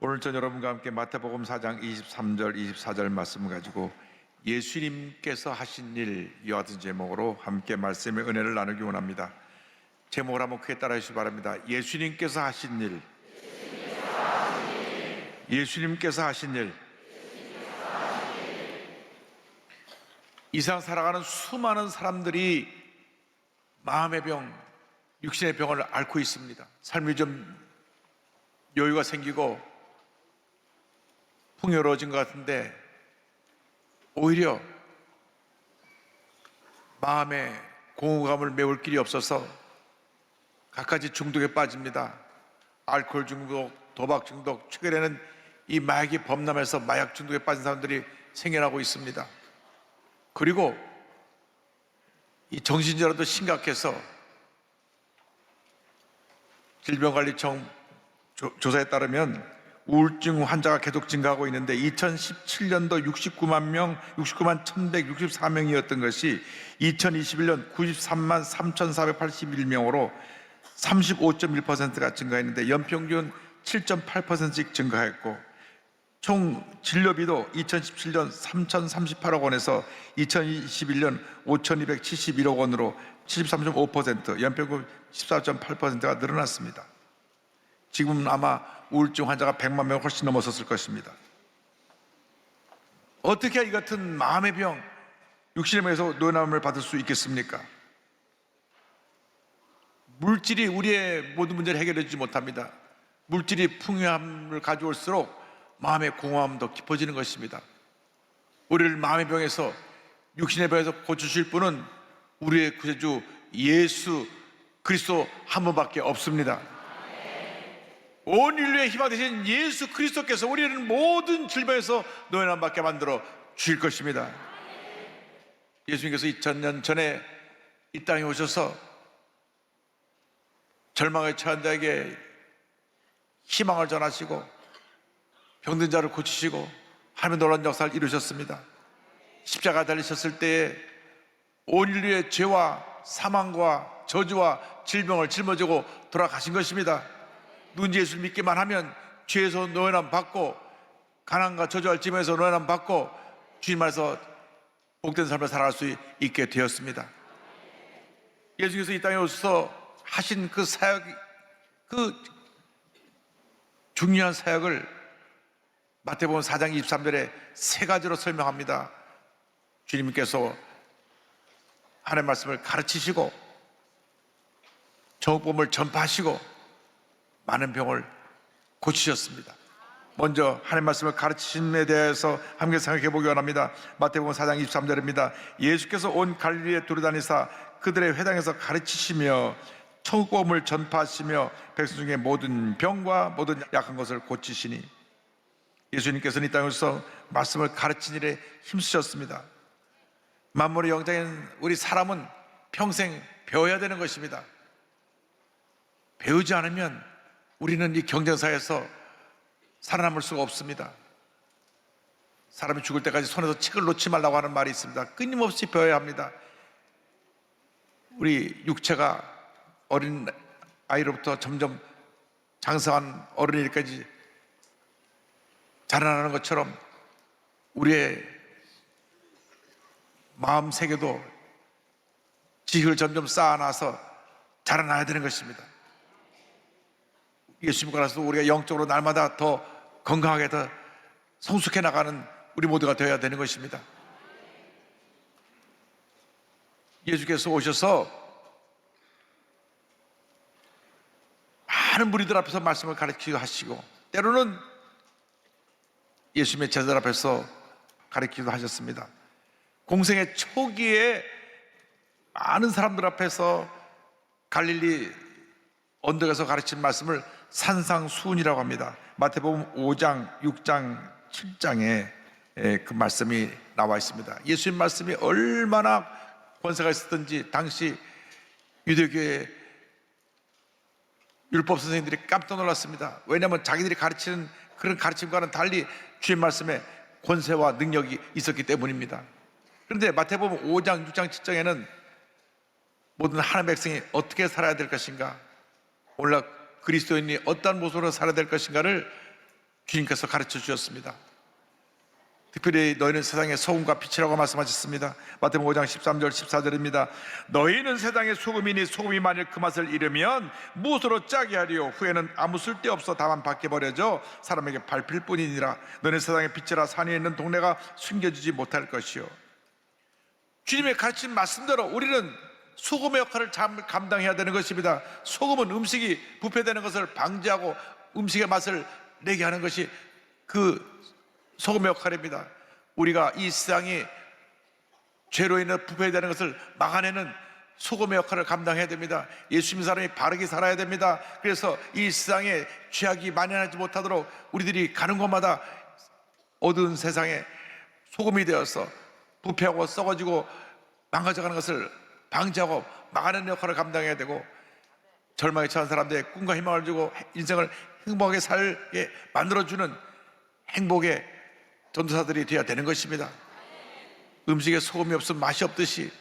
오늘 전 여러분과 함께 마태복음 4장 23절 24절 말씀을 가지고 예수님께서 하신 일 이와 같은 제목으로 함께 말씀의 은혜를 나누기 원합니다. 제목을 한번 크게 따라해 주시기 바랍니다. 예수님께서 하신 일, 예수님께서 하신 일. 이 세상 살아가는 수많은 사람들이 마음의 병, 육신의 병을 앓고 있습니다. 삶이 좀 여유가 생기고 풍요로워진 것 같은데 오히려 마음의 공허감을 메울 길이 없어서 갖가지 중독에 빠집니다. 알코올 중독, 도박 중독, 최근에는 이 마약이 범람해서 마약 중독에 빠진 사람들이 생겨나고 있습니다. 그리고 이 정신질환도 심각해서 질병관리청 조사에 따르면 우울증 환자가 계속 증가하고 있는데 2017년도 69만 1164명이었던 것이 2021년 93만 3481명으로 35.1%가 증가했는데 연평균 7.8%씩 증가했고 총 진료비도 2017년 3,038억 원에서 2021년 5,271억 원으로 73.5% 연평균 14.8%가 늘어났습니다. 지금은 아마 우울증 환자가 100만 명을 훨씬 넘어섰을 것입니다. 어떻게 이 같은 마음의 병, 육신의 병에서 노연함을 받을 수 있겠습니까? 물질이 우리의 모든 문제를 해결해 주지 못합니다. 물질이 풍요함을 가져올수록 마음의 공허함도 깊어지는 것입니다. 우리를 마음의 병에서, 육신의 병에서 고치실 분은 우리의 구세주 예수 그리스도 한 분밖에 없습니다. 온 인류의 희망 되신 예수 그리스도께서 우리는 모든 질병에서 노연함 받게 만들어 주실 것입니다. 예수님께서 2000년 전에 이 땅에 오셔서 절망에 처한 자에게 희망을 전하시고 병든 자를 고치시고 하나님의 놀라운 역사를 이루셨습니다. 십자가 달리셨을 때에 온 인류의 죄와 사망과 저주와 질병을 짊어지고 돌아가신 것입니다. 누군지 예수를 믿기만 하면 죄에서 노연함 받고 가난과 저주할 짐에서 노연함 받고 주님 안에서 복된 삶을 살아갈 수 있게 되었습니다. 예수께서 이 땅에 오셔서 하신 그 사역, 그 중요한 사역을 마태복음 4장 23절에 세 가지로 설명합니다. 주님께서 하나님의 말씀을 가르치시고 정복음을 전파하시고 많은 병을 고치셨습니다. 먼저 하나님의 말씀을 가르치심에 대해서 함께 생각해 보기 원합니다. 마태복음 4장 23절입니다. 예수께서 온 갈릴리에 두루다니사 그들의 회당에서 가르치시며 천국복음을 전파하시며 백성 중에 모든 병과 모든 약한 것을 고치시니. 예수님께서는 이 땅에서 말씀을 가르친 일에 힘쓰셨습니다. 만물의 영장인 우리 사람은 평생 배워야 되는 것입니다. 배우지 않으면 우리는 이 경쟁사에서 살아남을 수가 없습니다. 사람이 죽을 때까지 손에서 책을 놓지 말라고 하는 말이 있습니다. 끊임없이 배워야 합니다. 우리 육체가 어린 아이로부터 점점 장성한 어른이기까지 자라나는 것처럼 우리의 마음 세계도 지식을 점점 쌓아놔서 자라나야 되는 것입니다. 예수 믿고 나서 우리가 영적으로 날마다 더 건강하게 더 성숙해 나가는 우리 모두가 되어야 되는 것입니다. 예수께서 오셔서 많은 무리들 앞에서 말씀을 가르치기도 하시고 때로는 예수님의 제자들 앞에서 가르치기도 하셨습니다. 공생의 초기에 많은 사람들 앞에서 갈릴리 언덕에서 가르친 말씀을 산상수훈이라고 합니다. 마태복음 5장, 6장, 7장에 그 말씀이 나와 있습니다. 예수님 말씀이 얼마나 권세가 있었던지 당시 유대교의 율법 선생님들이 깜짝 놀랐습니다. 왜냐하면 자기들이 가르치는 그런 가르침과는 달리 주의 말씀에 권세와 능력이 있었기 때문입니다. 그런데 마태복음 5장, 6장, 7장에는 모든 하나님의 백성이 어떻게 살아야 될 것인가, 오늘날 그리스도인이 어떠한 모습으로 살아야 될 것인가를 주님께서 가르쳐 주셨습니다. 특별히 너희는 세상의 소금과 빛이라고 말씀하셨습니다. 마태복음 5장 13절 14절입니다. 너희는 세상의 소금이니 소금이 만일 그 맛을 잃으면 무엇으로 짜게 하리요? 후에는 아무 쓸데없어 다만 밖에 버려져 사람에게 밟힐 뿐이니라. 너희는 세상의 빛이라 산 위에 있는 동네가 숨겨지지 못할 것이요. 주님의 가르친 말씀대로 우리는 소금의 역할을 잘 감당해야 되는 것입니다. 소금은 음식이 부패되는 것을 방지하고 음식의 맛을 내게 하는 것이 그 소금의 역할입니다. 우리가 이 세상이 죄로 인해 부패되는 것을 막아내는 소금의 역할을 감당해야 됩니다. 예수 믿는 사람이 바르게 살아야 됩니다. 그래서 이 세상에 죄악이 만연하지 못하도록 우리들이 가는 곳마다 어두운 세상에 소금이 되어서 부패하고 썩어지고 망가져가는 것을 방지하고 막아내는 역할을 감당해야 되고, 절망에 처한 사람들의 꿈과 희망을 주고 인생을 행복하게 살게 만들어주는 행복의 전도사들이 되어야 되는 것입니다. 음식에 소금이 없으면 맛이 없듯이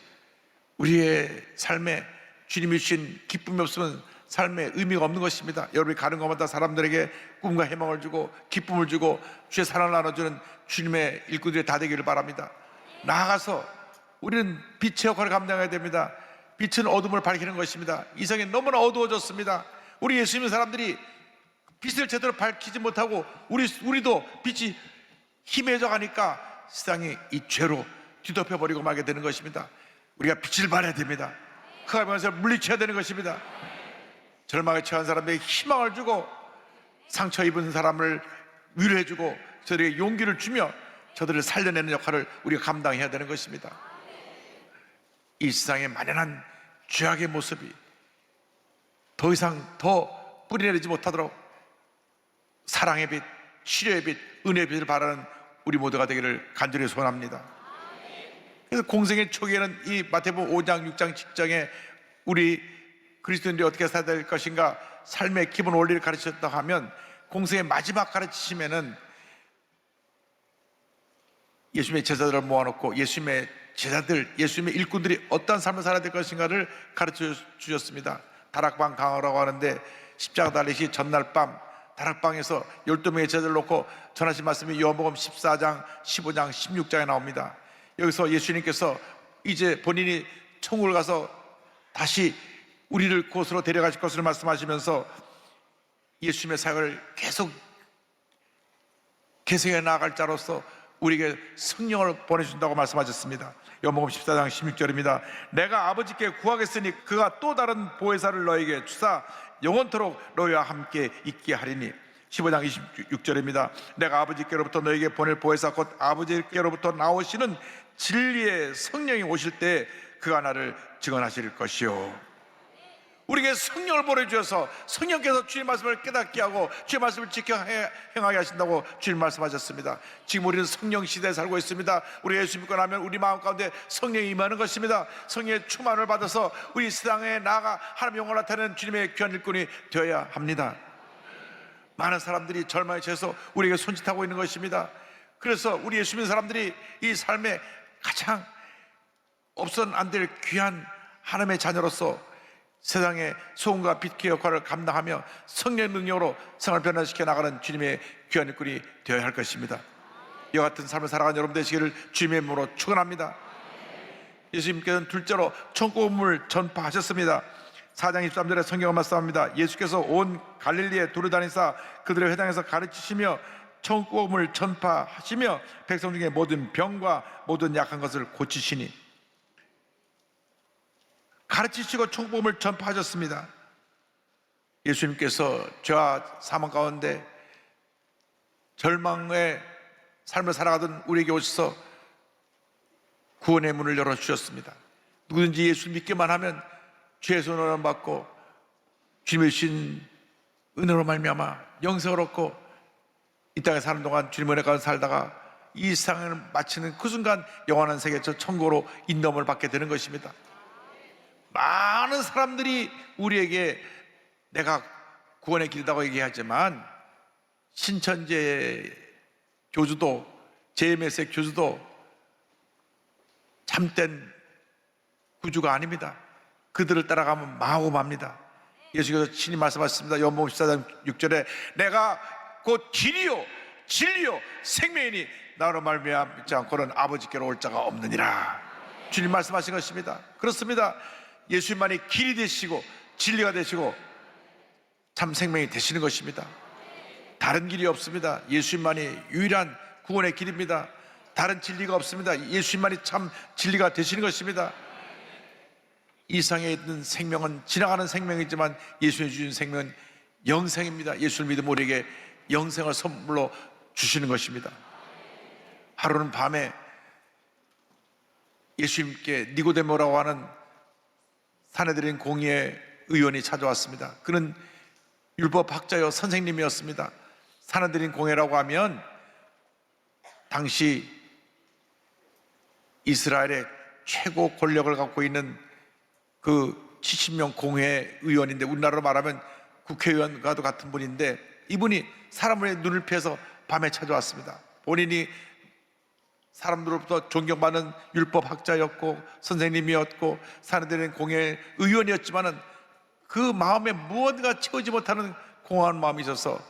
우리의 삶에 주님이 주신 기쁨이 없으면 삶에 의미가 없는 것입니다. 여러분이 가는 곳마다 사람들에게 꿈과 희망을 주고 기쁨을 주고 주의 사랑을 나눠주는 주님의 일꾼들이 다 되기를 바랍니다. 나아가서 우리는 빛의 역할을 감당해야 됩니다. 빛은 어둠을 밝히는 것입니다. 이 세상이 너무나 어두워졌습니다. 우리 예수 믿는 사람들이 빛을 제대로 밝히지 못하고 우리도 빛이 희미해져 가니까 세상이 이 죄로 뒤덮여 버리고 말게 되는 것입니다. 우리가 빛을 발해야 됩니다. 그 하면서 물리쳐야 되는 것입니다. 절망에 처한 사람에게 희망을 주고 상처 입은 사람을 위로해주고 저들에게 용기를 주며 저들을 살려내는 역할을 우리가 감당해야 되는 것입니다. 이 세상에 만연한 죄악의 모습이 더 이상 더 뿌리내리지 못하도록 사랑의 빛, 치료의 빛, 은혜의 빛을 바라는 우리 모두가 되기를 간절히 소원합니다. 그래서 공생의 초기에는 이 마태복음 5장, 6장, 7장에 우리 그리스도인들이 어떻게 살아야 될 것인가, 삶의 기본 원리를 가르치셨다 하면, 공생의 마지막 가르치심에는 예수님의 제자들을 모아놓고 예수님의 제자들, 예수님의 일꾼들이 어떤 삶을 살아야 될 것인가를 가르쳐 주셨습니다. 다락방 강화라고 하는데, 십자가 달리시 전날 밤 다락방에서 12명의 제자들을 놓고 전하신 말씀이 요한복음 14장, 15장, 16장에 나옵니다. 여기서 예수님께서 이제 본인이 천국을 가서 다시 우리를 곳으로 데려가실 것을 말씀하시면서 예수님의 사역을 계속 계승해 나아갈 자로서 우리에게 성령을 보내준다고 말씀하셨습니다. 요한복음 14장 16절입니다. 내가 아버지께 구하겠으니 그가 또 다른 보혜사를 너에게 주사 영원토록 너희와 함께 있게 하리니. 15장 26절입니다. 내가 아버지께로부터 너에게 보낼 보혜사 곧 아버지께로부터 나오시는 진리의 성령이 오실 때 그가 나를 증언하실 것이요. 우리에게 성령을 보내주셔서 성령께서 주의 말씀을 깨닫게 하고 주의 말씀을 지켜 행하게 하신다고 주님 말씀하셨습니다. 지금 우리는 성령 시대에 살고 있습니다. 우리 예수 믿고 나면 우리 마음 가운데 성령이 임하는 것입니다. 성령의 충만을 받아서 우리 세상에 나아가 하나님의 영광을 나타내는 주님의 귀한 일꾼이 되어야 합니다. 많은 사람들이 절망에 처해서 우리에게 손짓하고 있는 것입니다. 그래서 우리 예수 믿는 사람들이 이 삶에 가장 없어는 안 될 귀한 하나님의 자녀로서 세상의 소금과 빛의 역할을 감당하며 성령의 능력으로 생활을 변화시켜 나가는 주님의 귀한 일꾼이 되어야 할 것입니다. 이와 같은 삶을 살아가는 여러분 되시기를 주님의 이름으로 축원합니다. 예수님께서는 둘째로 천국음을 전파하셨습니다. 4장 23절에 성경을 말씀합니다. 예수께서 온 갈릴리에 두루다니사 그들의 회당에서 가르치시며 천국음을 전파하시며 백성 중에 모든 병과 모든 약한 것을 고치시니. 가르치시고 천국복음을 전파하셨습니다. 예수님께서 죄와 사망 가운데 절망의 삶을 살아가던 우리에게 오셔서 구원의 문을 열어주셨습니다. 누구든지 예수 믿기만 하면 죄에서 은혜를 받고 주님의 주신 은혜로 말미암아 영생을 얻고 이 땅에 사는 동안 주님의 은혜 가운데 살다가 이 세상을 마치는 그 순간 영원한 세계 저 천국으로 인도함을 받게 되는 것입니다. 많은 사람들이 우리에게 내가 구원의 길이라고 얘기하지만 신천지 교주도 JMS의 교주도 참된 구주가 아닙니다. 그들을 따라가면 망하고 맙니다. 예수께서 친히 말씀하셨습니다. 요한복음 14장 6절에 내가 곧 길이요 진리요 생명이니 나로 말미암아 믿지 않고는 아버지께로 올 자가 없느니라. 주님 말씀하신 것입니다. 그렇습니다. 예수님만이 길이 되시고 진리가 되시고 참 생명이 되시는 것입니다. 다른 길이 없습니다. 예수님만이 유일한 구원의 길입니다. 다른 진리가 없습니다. 예수님만이 참 진리가 되시는 것입니다. 이 세상에 있는 생명은 지나가는 생명이지만 예수님이 주신 생명은 영생입니다. 예수를 믿으면 우리에게 영생을 선물로 주시는 것입니다. 하루는 밤에 예수님께 니고데모라고 하는 사내들인 공의의 의원이 찾아왔습니다. 그는 율법학자여 선생님이었습니다. 사내들인 공회라고 하면 당시 이스라엘의 최고 권력을 갖고 있는 그 70명 공회 의원인데, 우리나라로 말하면 국회의원과도 같은 분인데, 이분이 사람의 눈을 피해서 밤에 찾아왔습니다. 본인이 사람들로부터 존경받는 율법학자였고 선생님이었고 사내들인 공회 의원이었지만은 그 마음에 무언가 채우지 못하는 공허한 마음이 있어서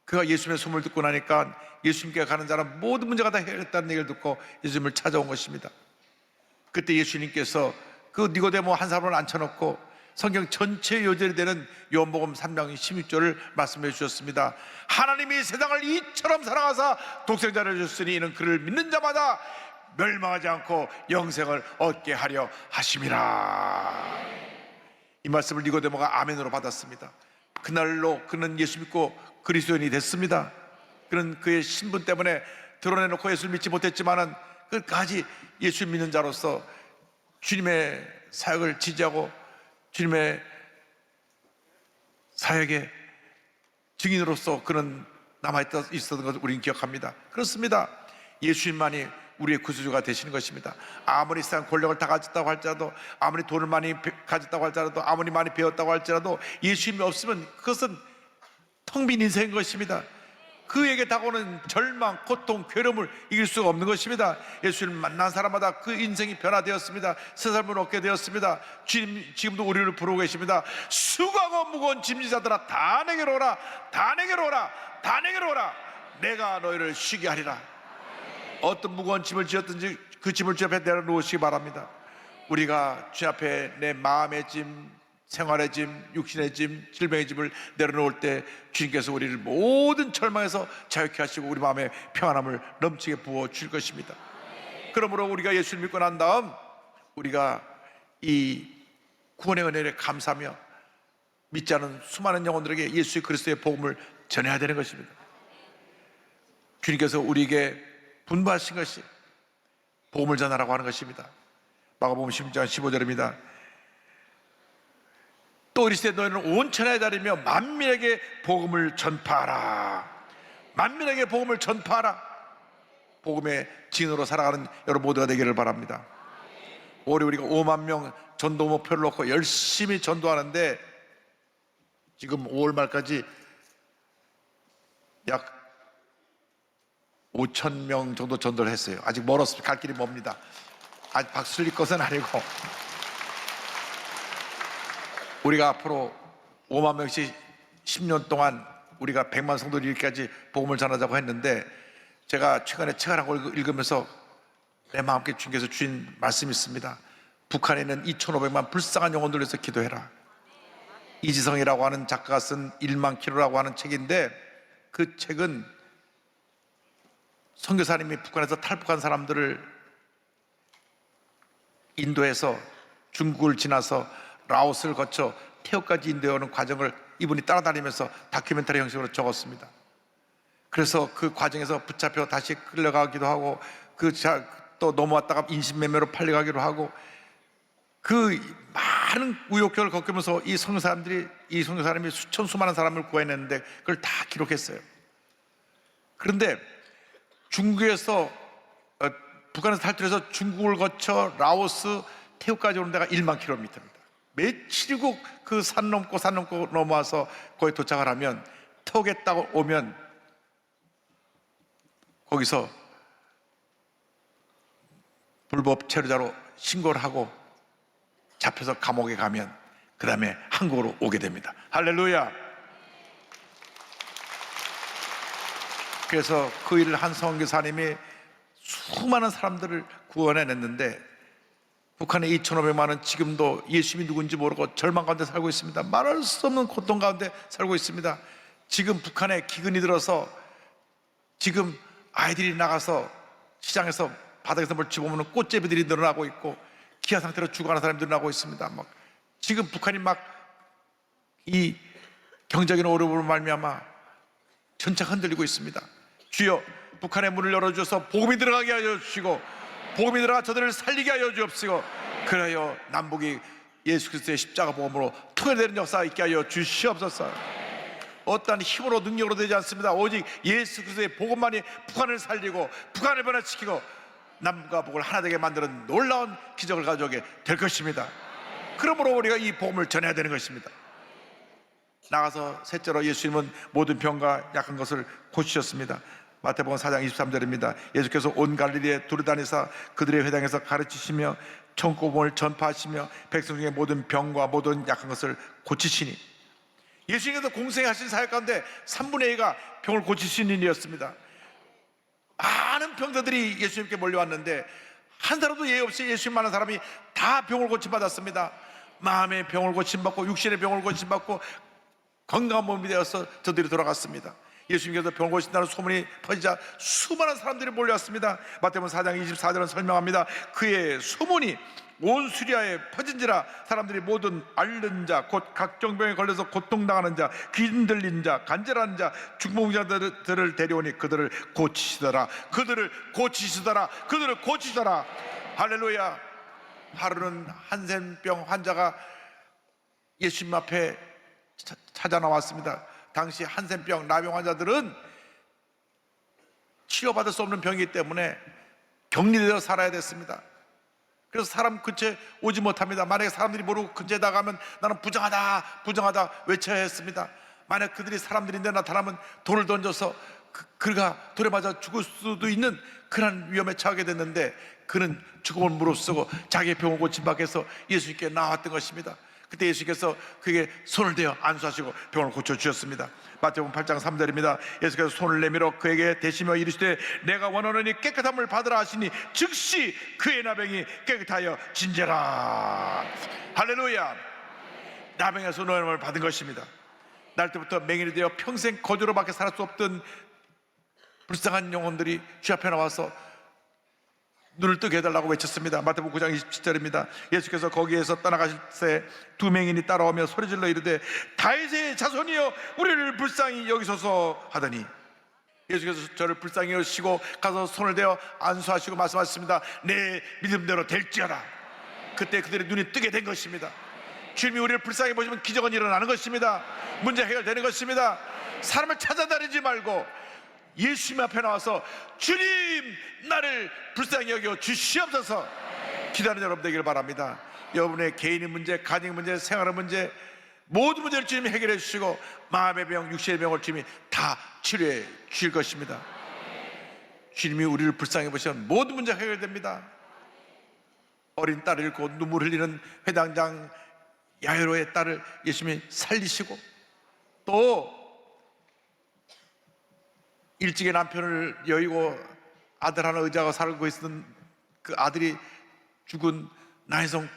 그가 예수님의 소문을 듣고 나니까 예수님께 가는 자는 모든 문제가 다 해결됐다는 얘기를 듣고 예수님을 찾아온 것입니다. 그때 예수님께서 그 니고데모 한 사람을 앉혀놓고 성경 전체 요절이 되는 요한복음 3장 16절을 말씀해 주셨습니다. 하나님이 세상을 이처럼 사랑하사 독생자를 주셨으니 이는 그를 믿는 자마다 멸망하지 않고 영생을 얻게 하려 하심이라. 이 말씀을 니고데모가 아멘으로 받았습니다. 그날로 그는 예수 믿고 그리스도인이 됐습니다. 그는 그의 신분 때문에 드러내놓고 예수를 믿지 못했지만은 끝까지 예수 믿는 자로서 주님의 사역을 지지하고 주님의 사역의 증인으로서 그는 남아있었던 것을 우리는 기억합니다. 그렇습니다. 예수님만이 우리의 구주가 되시는 것입니다. 아무리 세상 권력을 다 가졌다고 할지라도, 아무리 돈을 많이 가졌다고 할지라도, 아무리 많이 배웠다고 할지라도 예수님이 없으면 그것은 텅 빈 인생인 것입니다. 그에게 다가오는 절망, 고통, 괴로움을 이길 수가 없는 것입니다. 예수를 만난 사람마다 그 인생이 변화되었습니다. 새 삶을 얻게 되었습니다. 주님 지금도 우리를 부르고 계십니다. 수고하고 무거운 짐지자들아 다 내게로 오라, 다 내게로 오라, 다 내게로 오라. 내가 너희를 쉬게 하리라. 어떤 무거운 짐을 지었든지 그 짐을 주 앞에 내려놓으시기 바랍니다. 우리가 주 앞에 내 마음의 짐, 생활의 짐, 육신의 짐, 질병의 짐을 내려놓을 때 주님께서 우리를 모든 절망에서 자유케 하시고 우리 마음에 평안함을 넘치게 부어줄 것입니다. 그러므로 우리가 예수를 믿고 난 다음 우리가 이 구원의 은혜를 감사하며 믿지 않은 수많은 영혼들에게 예수 그리스도의 복음을 전해야 되는 것입니다. 주님께서 우리에게 분부하신 것이 복음을 전하라고 하는 것입니다. 마가복음 16장 15절입니다. 또 이르시되 너희는 온 천하에 다니며 만민에게 복음을 전파하라. 만민에게 복음을 전파하라. 복음의 증인으로 살아가는 여러분 모두가 되기를 바랍니다. 올해 우리가 5만 명 전도 목표를 놓고 열심히 전도하는데 지금 5월 말까지 약 5천 명 정도 전도를 했어요. 아직 멀었습니다. 갈 길이 멉니다. 아직 박수 칠 것은 아니고 우리가 앞으로 5만 명씩 10년 동안 우리가 100만 성도를 이르기까지 복음을 전하자고 했는데, 제가 최근에 책 하나 읽으면서 내 마음께 주님께서 주신 말씀이 있습니다. 북한에 있는 2,500만 불쌍한 영혼들을 위해서 기도해라. 이지성이라고 하는 작가가 쓴 1만 킬로라고 하는 책인데, 그 책은 선교사님이 북한에서 탈북한 사람들을 인도해서 중국을 지나서 라오스를 거쳐 태국까지 인도해오는 과정을 이분이 따라다니면서 다큐멘터리 형식으로 적었습니다. 그래서 그 과정에서 붙잡혀 다시 끌려가기도 하고 또 넘어왔다가 인신매매로 팔려가기도 하고 그 많은 우여곡절을 겪으면서 이 선교사님이 수천 수많은 사람을 구해냈는데 그걸 다 기록했어요. 그런데 중국에서 북한에서 탈출해서 중국을 거쳐 라오스, 태국까지 오는 데가 1만 킬로미터입니다. 며칠이고 그 산 넘고 넘어와서 거기 도착을 하면 태국에 딱 오면 거기서 불법 체류자로 신고를 하고 잡혀서 감옥에 가면 그 다음에 한국으로 오게 됩니다. 할렐루야. 그래서 그 일을 한 선교사님이 수많은 사람들을 구원해냈는데 북한의 2,500만은 지금도 예수님이 누군지 모르고 절망 가운데 살고 있습니다. 말할 수 없는 고통 가운데 살고 있습니다. 지금 북한에 기근이 들어서 지금 아이들이 나가서 시장에서 바닥에서 뭘 집어먹는 꽃제비들이 늘어나고 있고 기아 상태로 죽어가는 사람이 늘어나고 있습니다. 지금 북한이 이 경제적인 어려움으로 말미암아 전차 흔들리고 있습니다. 주여, 북한의 문을 열어주셔서 복음이 들어가게 하여 주시고 복음이 들어가 저들을 살리게 하여 주옵시고 그래야 남북이 예수 그리스도의 십자가 복음으로 통일되는 역사가 있게 하여 주시옵소서. 어떠한 힘으로 능력으로 되지 않습니다. 오직 예수 그리스도의 복음만이 북한을 살리고 북한을 변화시키고 남과 북을 하나 되게 만드는 놀라운 기적을 가져오게 될 것입니다. 그러므로 우리가 이 복음을 전해야 되는 것입니다. 나가서 셋째로 예수님은 모든 병과 약한 것을 고치셨습니다. 마태복음 4장 23절입니다. 예수께서 온 갈릴리에 두루다니사 그들의 회당에서 가르치시며 천국복음을 전파하시며 백성 중에 모든 병과 모든 약한 것을 고치시니, 예수님께서 공생하신 사역 가운데 3분의 2가 병을 고치시는 일이었습니다. 많은 병자들이 예수님께 몰려왔는데 한 사람도 예의 없이 예수님 만난 사람이 다 병을 고침받았습니다. 마음의 병을 고침받고 육신의 병을 고침받고 건강한 몸이 되어서 저들이 돌아갔습니다. 예수님께서 병을 고친다는 소문이 퍼지자 수많은 사람들이 몰려왔습니다. 마태복음 4장 24절은 설명합니다. 그의 소문이 온 수리아에 퍼진지라 사람들이 모든 앓는 자, 곧 각종 병에 걸려서 고통당하는 자, 귀 들린 자, 간절한 자, 중풍자들을 데려오니 그들을 고치시더라. 그들을 고치시더라. 그들을 고치시더라. 할렐루야. 하루는 한센병 환자가 예수님 앞에 찾아 나왔습니다. 당시 한센병, 나병 환자들은 치료받을 수 없는 병이기 때문에 격리되어 살아야 됐습니다. 그래서 사람 근처에 오지 못합니다. 만약에 사람들이 모르고 근처에 나가면 나는 부정하다, 부정하다 외쳐야 했습니다. 만약 그들이 사람들인데 나타나면 돌을 던져서 그가 돌에 맞아 죽을 수도 있는 그런 위험에 처하게 됐는데 그는 죽음을 무릅쓰고 자기의 병을 고침받기 위해서 예수님께 나왔던 것입니다. 그때 예수께서 그에게 손을 대어 안수하시고 병을 고쳐주셨습니다. 마태복음 8장 3절입니다. 예수께서 손을 내밀어 그에게 대시며 이르시되 내가 원하노니 깨끗함을 받으라 하시니 즉시 그의 나병이 깨끗하여 진제라. 할렐루야. 나병에서 노임을 받은 것입니다. 날 때부터 맹인이 되어 평생 거주로 밖에 살 수 없던 불쌍한 영혼들이 주 앞에 나와서 눈을 뜨게 해달라고 외쳤습니다. 마태복음 9장 27절입니다. 예수께서 거기에서 떠나가실 때 두 맹인이 따라오며 소리질러 이르되 다윗의 자손이여 우리를 불쌍히 여기소서 하더니 예수께서 저를 불쌍히 여시고 가서 손을 대어 안수하시고 말씀하셨습니다. 내 믿음대로 될지어다. 그때 그들의 눈이 뜨게 된 것입니다. 주님이 우리를 불쌍히 보시면 기적은 일어나는 것입니다. 문제 해결되는 것입니다. 사람을 찾아다니지 말고 예수님 앞에 나와서 주님 나를 불쌍히 여겨 주시옵소서 기다리는 여러분 되기를 바랍니다. 여러분의 개인의 문제, 가정 문제, 생활의 문제 모든 문제를 주님이 해결해 주시고 마음의 병, 육신의 병을 주님이 다 치료해 주실 것입니다. 주님이 우리를 불쌍히 보시면 모든 문제가 해결됩니다. 어린 딸을 잃고 눈물 흘리는 회당장 야이로의 딸을 예수님이 살리시고 또 일찍이 남편을 여의고 아들 하나 의지하고 살고 있었던 그 아들이 죽은 나혜성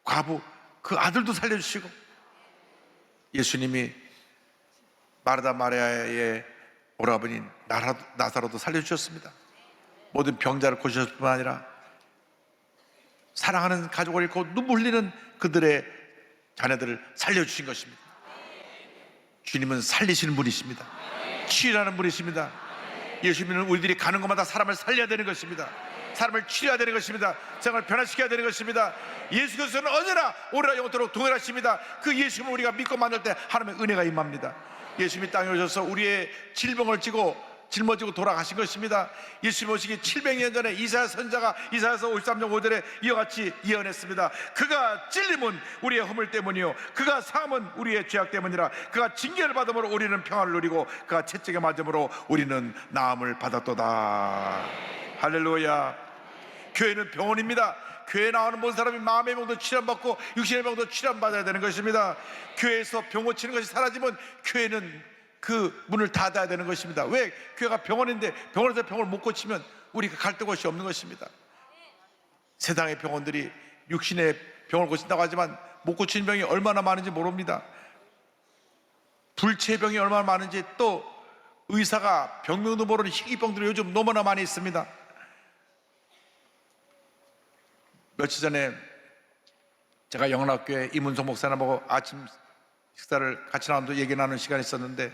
과부 그 아들도 살려주시고 예수님이 마르다 마리아의 오라버니 나사로도 살려주셨습니다. 모든 병자를 고치셨을 뿐 아니라 사랑하는 가족을 잃고 눈물 흘리는 그들의 자녀들을 살려주신 것입니다. 주님은 살리시는 분이십니다. 치유하는 분이십니다. 예수님은 우리들이 가는 곳마다 사람을 살려야 되는 것입니다. 사람을 치료해야 되는 것입니다. 생활을 변화시켜야 되는 것입니다. 예수께서는 언제나 오래나 영원토록 동일하십니다. 그 예수님을 우리가 믿고 만날 때 하나님의 은혜가 임합니다. 예수님이 땅에 오셔서 우리의 질병을 짊어지고 돌아가신 것입니다. 예수님 오시기 700년 전에 이사야 선자가 이사야서 53장 5절에 이와 같이 예언했습니다. 그가 찔림은 우리의 허물 때문이요 그가 상함은 우리의 죄악 때문이라. 그가 징계를 받음으로 우리는 평안을 누리고 그가 채찍에 맞음으로 우리는 나음을 받았도다. 할렐루야. 교회는 병원입니다. 교회에 나오는 모든 사람이 마음의 병도 치료받고 육신의 병도 치료받아야 되는 것입니다. 교회에서 병 고치는 것이 사라지면 교회는 그 문을 닫아야 되는 것입니다. 왜? 교회가 병원인데 병원에서 병을 못 고치면 우리가 갈 데 곳이 없는 것입니다. 세상의 병원들이 육신의 병을 고친다고 하지만 못 고치는 병이 얼마나 많은지 모릅니다. 불치병이 얼마나 많은지, 또 의사가 병명도 모르는 희귀병들이 요즘 너무나 많이 있습니다. 며칠 전에 제가 영락교회 이문성 목사님하고 아침 식사를 같이 나누면서 얘기 나누는 시간이 있었는데,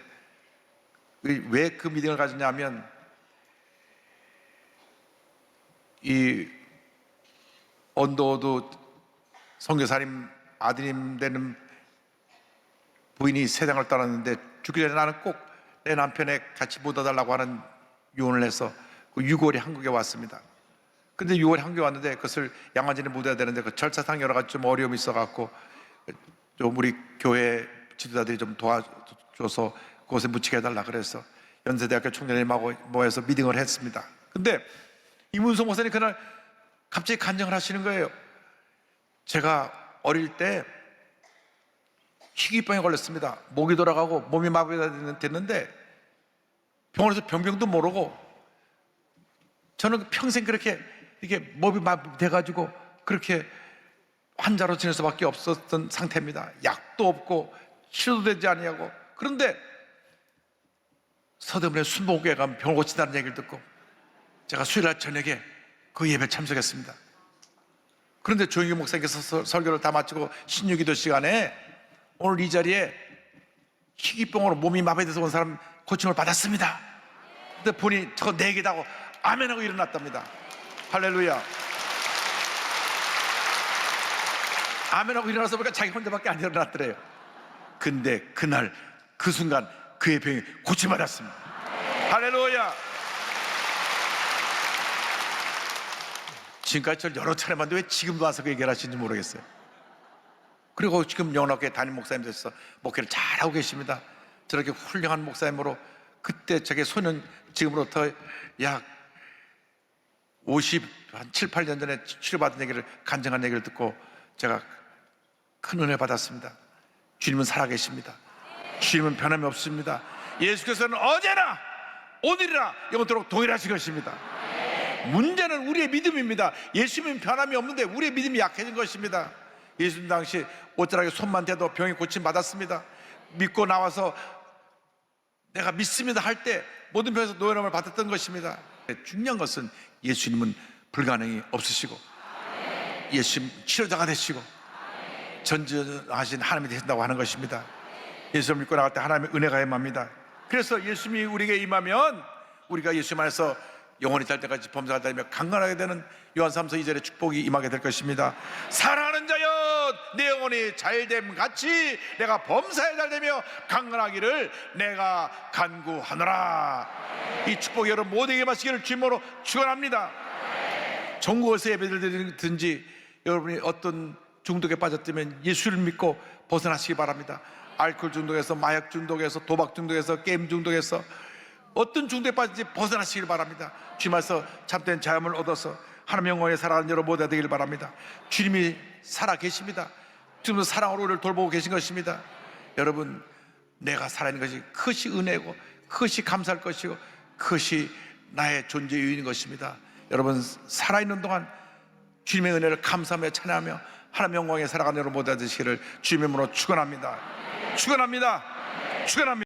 왜 그 미팅을 가졌냐면, 이 언더우드 선교사님 아드님 되는 부인이 세상을 떠났는데, 죽기 전에 나는 꼭 내 남편에 같이 묻어달라고 하는 유언을 해서 그 6월에 한국에 왔습니다. 근데 6월에 한국에 왔는데 그것을 양화진에 묻어야 되는데 그 절차상 여러 가지 좀 어려움이 있어갖고 좀 우리 교회 지도자들이 좀 도와줘서 그곳에 묻히게 해달라 그래서 연세대학교 총장님하고 모여서 미팅을 했습니다. 근데 이문성 목사님 그날 갑자기 간증을 하시는 거예요. 제가 어릴 때 희귀병에 걸렸습니다. 목이 돌아가고 몸이 마비가 됐는데 병원에서 병명도 모르고 저는 평생 그렇게 이렇게 몸이 마비돼가지고 그렇게 환자로 지낼 수밖에 없었던 상태입니다. 약도 없고 치료도 되지 아니하고. 그런데 서대문에 순복교회 가면 병을 고친다는 얘기를 듣고 제가 수요일날 저녁에 그 예배 참석했습니다. 그런데 조영기 목사님께서 설교를 다 마치고 신유기도 시간에 오늘 이 자리에 희귀병으로 몸이 마비돼서 온 사람 고침을 받았습니다. 근데 본인이 저거 4개다 하고 아멘하고 일어났답니다. 할렐루야. 아멘하고 일어나서 보니까 자기 혼자밖에 안 일어났더래요. 근데 그날 그 순간 그의 병이 고침받았습니다. 할렐루야. 지금까지 저를 여러 차례 봤는데 왜 지금도 와서 그 얘기를 하시는지 모르겠어요. 그리고 지금 영락교회 담임 목사님 되셔서 목회를 잘하고 계십니다. 저렇게 훌륭한 목사님으로 그때 저게 소년 지금으로부터 약 7, 8년 전에 치료받은 얘기를, 간증한 얘기를 듣고 제가 큰 은혜 받았습니다. 주님은 살아계십니다. 주님은 변함이 없습니다. 예수께서는 어제나 오늘이나 영원토록 동일하신 것입니다. 문제는 우리의 믿음입니다. 예수님은 변함이 없는데 우리의 믿음이 약해진 것입니다. 예수님 당시 옷자락에 손만 대도 병이 고침받았습니다. 믿고 나와서 내가 믿습니다 할 때 모든 병에서 노연함을 받았던 것입니다. 중요한 것은 예수님은 불가능이 없으시고 예수님 치료자가 되시고 전지하신 하나님이 되신다고 하는 것입니다. 예수를 믿고 나갈 때 하나님의 은혜가 임합니다. 그래서 예수님이 우리에게 임하면 우리가 예수님 안에서 영원히 살 때까지 범사가 다니며 강건하게 되는 요한 3서 2절의 축복이 임하게 될 것입니다. 사랑하는 자여 내 영혼이 잘됨 같이 내가 범사에 잘되며 강건하기를 내가 간구하노라. 이 축복이 여러분 모두에게 마시기를 주님으로 축원합니다. 전국에서 예배를 드리든지 여러분이 어떤 중독에 빠졌다면 예수를 믿고 벗어나시기 바랍니다. 알코올 중독에서, 마약 중독에서, 도박 중독에서, 게임 중독에서 어떤 중독에 빠진지 벗어나시길 바랍니다. 주님 안에서 참된 자유함을 얻어서 하나님 영광에 살아가는 여러분 모두가 되길 바랍니다. 주님이 살아계십니다. 지금도 사랑으로 우리를 돌보고 계신 것입니다. 여러분, 내가 살아있는 것이 그것이 은혜고 그것이 감사할 것이고 그것이 나의 존재의 이유인 것입니다. 여러분, 살아있는 동안 주님의 은혜를 감사하며 찬양하며 하나님 영광에 살아가는 여러분 모두가 되시기를 주님의 이름으로 축원합니다. 축원합니다. 축원합니다.